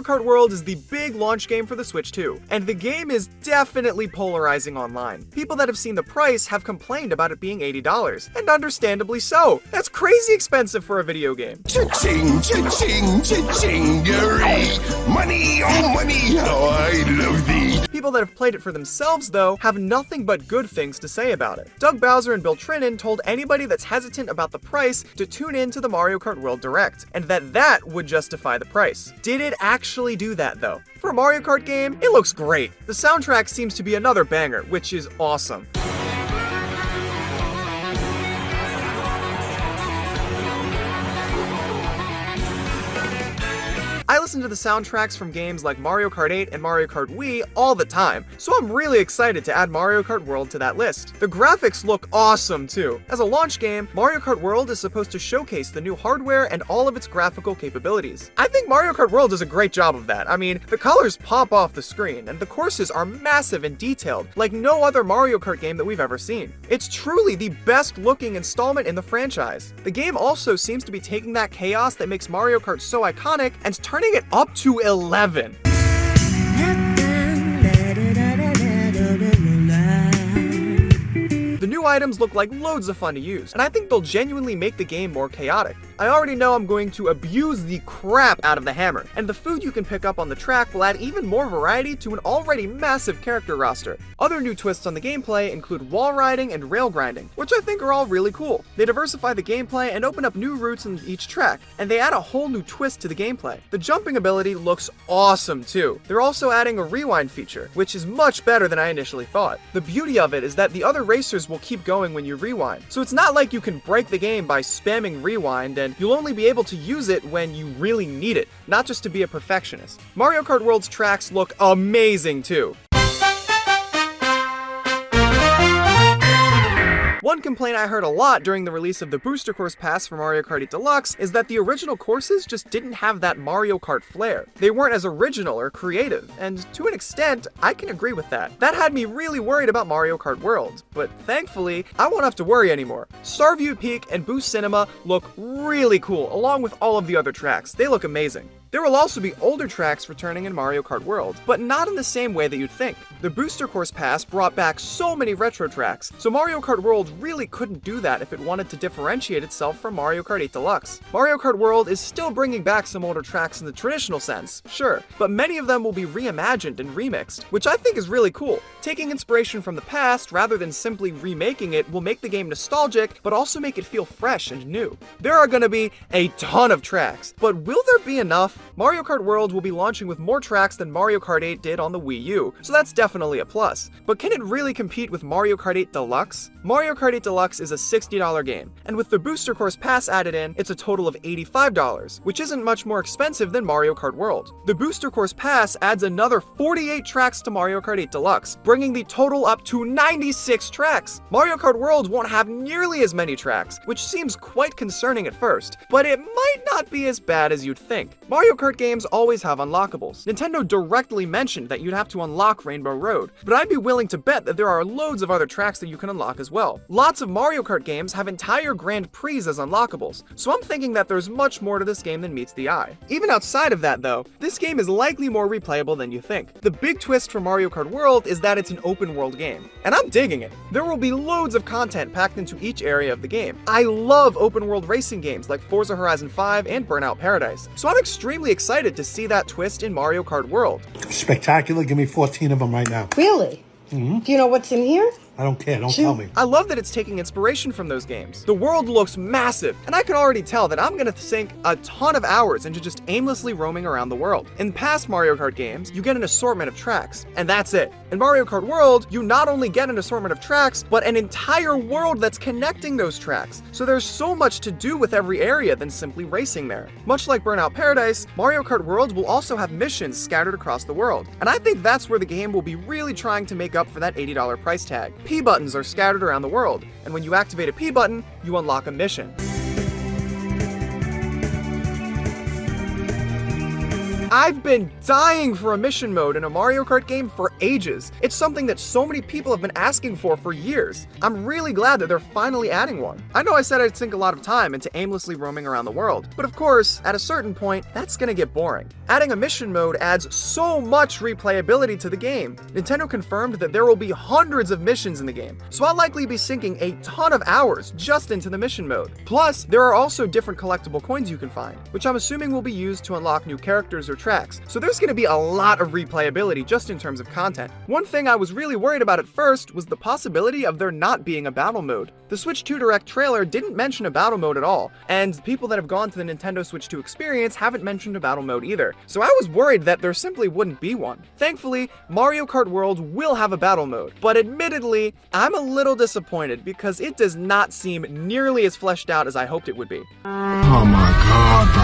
Kart World is the big launch game for the Switch 2, and the game is definitely polarizing online. People that have seen the price have complained about it being $80, and understandably so. That's crazy expensive for a video game. Cha-ching, cha-ching, cha-chingery. Money, oh money, how I love thee. People that have played it for themselves, though, have nothing but good things to say about it. Doug Bowser and Bill Trinan told anybody that's hesitant about the price to tune in to the Mario Kart World Direct, and that would justify the price. Did it actually do that, though? For a Mario Kart game, it looks great. The soundtrack seems to be another banger, which is awesome. I listen to the soundtracks from games like Mario Kart 8 and Mario Kart Wii all the time, so I'm really excited to add Mario Kart World to that list. The graphics look awesome too. As a launch game, Mario Kart World is supposed to showcase the new hardware and all of its graphical capabilities. I think Mario Kart World does a great job of that. I mean, the colors pop off the screen, and the courses are massive and detailed, like no other Mario Kart game that we've ever seen. It's truly the best looking installment in the franchise. The game also seems to be taking that chaos that makes Mario Kart so iconic and turning it up to 11. The new items look like loads of fun to use, and I think they'll genuinely make the game more chaotic. I already know I'm going to abuse the crap out of the hammer, and the food you can pick up on the track will add even more variety to an already massive character roster. Other new twists on the gameplay include wall riding and rail grinding, which I think are all really cool. They diversify the gameplay and open up new routes in each track, and they add a whole new twist to the gameplay. The jumping ability looks awesome too. They're also adding a rewind feature, which is much better than I initially thought. The beauty of it is that the other racers will keep going when you rewind, so it's not like you can break the game by spamming rewind, and you'll only be able to use it when you really need it, not just to be a perfectionist. Mario Kart World's tracks look amazing too. One complaint I heard a lot during the release of the Booster Course Pass for Mario Kart 8 Deluxe is that the original courses just didn't have that Mario Kart flair. They weren't as original or creative, and to an extent, I can agree with that. That had me really worried about Mario Kart World, but thankfully, I won't have to worry anymore. Starview Peak and Boost Cinema look really cool, along with all of the other tracks. They look amazing. There will also be older tracks returning in Mario Kart World, but not in the same way that you'd think. The Booster Course Pass brought back so many retro tracks, so Mario Kart World really couldn't do that if it wanted to differentiate itself from Mario Kart 8 Deluxe. Mario Kart World is still bringing back some older tracks in the traditional sense, sure, but many of them will be reimagined and remixed, which I think is really cool. Taking inspiration from the past rather than simply remaking it will make the game nostalgic, but also make it feel fresh and new. There are gonna be a ton of tracks, but will there be enough? Mario Kart World will be launching with more tracks than Mario Kart 8 did on the Wii U, so that's definitely a plus. But can it really compete with Mario Kart 8 Deluxe? Mario Kart 8 Deluxe is a $60 game, and with the Booster Course Pass added in, it's a total of $85, which isn't much more expensive than Mario Kart World. The Booster Course Pass adds another 48 tracks to Mario Kart 8 Deluxe, bringing the total up to 96 tracks. Mario Kart World won't have nearly as many tracks, which seems quite concerning at first, but it might not be as bad as you'd think. Mario Kart games always have unlockables. Nintendo directly mentioned that you'd have to unlock Rainbow Road, but I'd be willing to bet that there are loads of other tracks that you can unlock as well. Lots of Mario Kart games have entire Grand Prix as unlockables, so I'm thinking that there's much more to this game than meets the eye. Even outside of that though, this game is likely more replayable than you think. The big twist for Mario Kart World is that it's an open world game, and I'm digging it. There will be loads of content packed into each area of the game. I love open world racing games like Forza Horizon 5 and Burnout Paradise, so I'm extremely excited to see that twist in Mario Kart World. Spectacular. Give me 14 of them right now. Really? Mm-hmm. Do you know what's in here? I don't care. Don't tell me. I love that it's taking inspiration from those games. The world looks massive, and I can already tell that I'm gonna sink a ton of hours into just aimlessly roaming around the world. In past Mario Kart games, you get an assortment of tracks, and that's it. In Mario Kart World, you not only get an assortment of tracks, but an entire world that's connecting those tracks. So there's so much to do with every area than simply racing there. Much like Burnout Paradise, Mario Kart World will also have missions scattered across the world, and I think that's where the game will be really trying to make up for that $80 price tag. P buttons are scattered around the world, and when you activate a P button, you unlock a mission. I've been dying for a mission mode in a Mario Kart game for ages. It's something that so many people have been asking for years. I'm really glad that they're finally adding one. I know I said I'd sink a lot of time into aimlessly roaming around the world, but of course, at a certain point, that's gonna get boring. Adding a mission mode adds so much replayability to the game. Nintendo confirmed that there will be hundreds of missions in the game, so I'll likely be sinking a ton of hours just into the mission mode. Plus, there are also different collectible coins you can find, which I'm assuming will be used to unlock new characters or tracks, so there's gonna be a lot of replayability just in terms of content. One thing I was really worried about at first was the possibility of there not being a battle mode. The Switch 2 Direct trailer didn't mention a battle mode at all, and people that have gone to the Nintendo Switch 2 experience haven't mentioned a battle mode either, so I was worried that there simply wouldn't be one. Thankfully, Mario Kart World will have a battle mode, but admittedly, I'm a little disappointed because it does not seem nearly as fleshed out as I hoped it would be. Oh my god.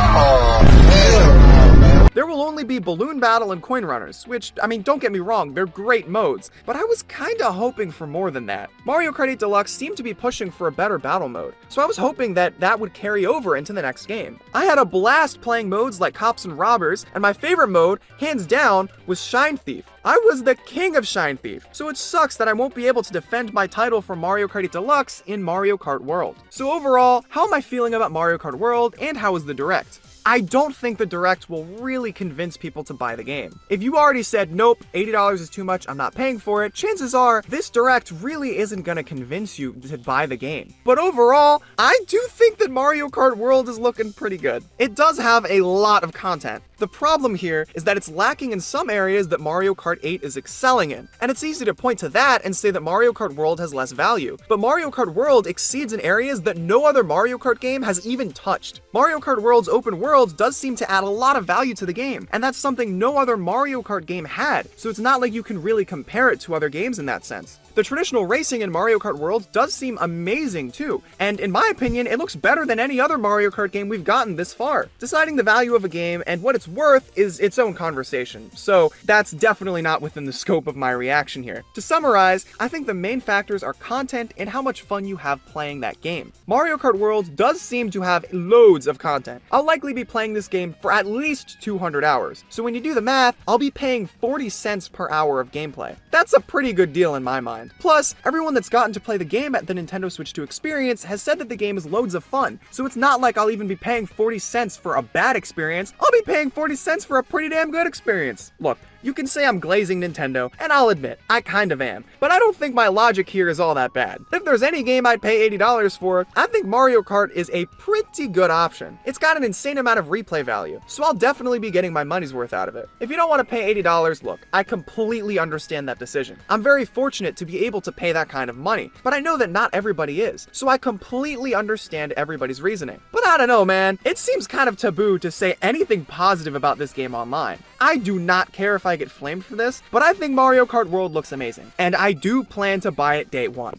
There will only be Balloon Battle and Coin Runners, which, I mean, don't get me wrong, they're great modes, but I was kinda hoping for more than that. Mario Kart 8 Deluxe seemed to be pushing for a better battle mode, so I was hoping that that would carry over into the next game. I had a blast playing modes like Cops and Robbers, and my favorite mode, hands down, was Shine Thief. I was the king of Shine Thief, so it sucks that I won't be able to defend my title for Mario Kart 8 Deluxe in Mario Kart World. So overall, how am I feeling about Mario Kart World, and how is the Direct? I don't think the Direct will really convince people to buy the game. If you already said, nope, $80 is too much, I'm not paying for it, chances are this Direct really isn't gonna convince you to buy the game. But overall, I do think that Mario Kart World is looking pretty good. It does have a lot of content. The problem here is that it's lacking in some areas that Mario Kart 8 is excelling in, and it's easy to point to that and say that Mario Kart World has less value. But Mario Kart World exceeds in areas that no other Mario Kart game has even touched. Mario Kart World's open world does seem to add a lot of value to the game, and that's something no other Mario Kart game had, so it's not like you can really compare it to other games in that sense. The traditional racing in Mario Kart World does seem amazing too, and in my opinion, it looks better than any other Mario Kart game we've gotten this far. Deciding the value of a game and what it's worth is its own conversation, so that's definitely not within the scope of my reaction here. To summarize, I think the main factors are content and how much fun you have playing that game. Mario Kart World does seem to have loads of content. I'll likely be playing this game for at least 200 hours, so when you do the math, I'll be paying 40 cents per hour of gameplay. That's a pretty good deal in my mind. Plus, everyone that's gotten to play the game at the Nintendo Switch 2 experience has said that the game is loads of fun, so it's not like I'll even be paying 40 cents for a bad experience, I'll be paying 40 cents for a pretty damn good experience. Look, you can say I'm glazing Nintendo, and I'll admit, I kind of am, but I don't think my logic here is all that bad. If there's any game I'd pay $80 for, I think Mario Kart is a pretty good option. It's got an insane amount of replay value, so I'll definitely be getting my money's worth out of it. If you don't want to pay $80, look, I completely understand that decision. I'm very fortunate to be able to pay that kind of money, but I know that not everybody is, so I completely understand everybody's reasoning. But I don't know, man, it seems kind of taboo to say anything positive about this game online. I do not care if I get flamed for this, but I think Mario Kart World looks amazing, and I do plan to buy it day one.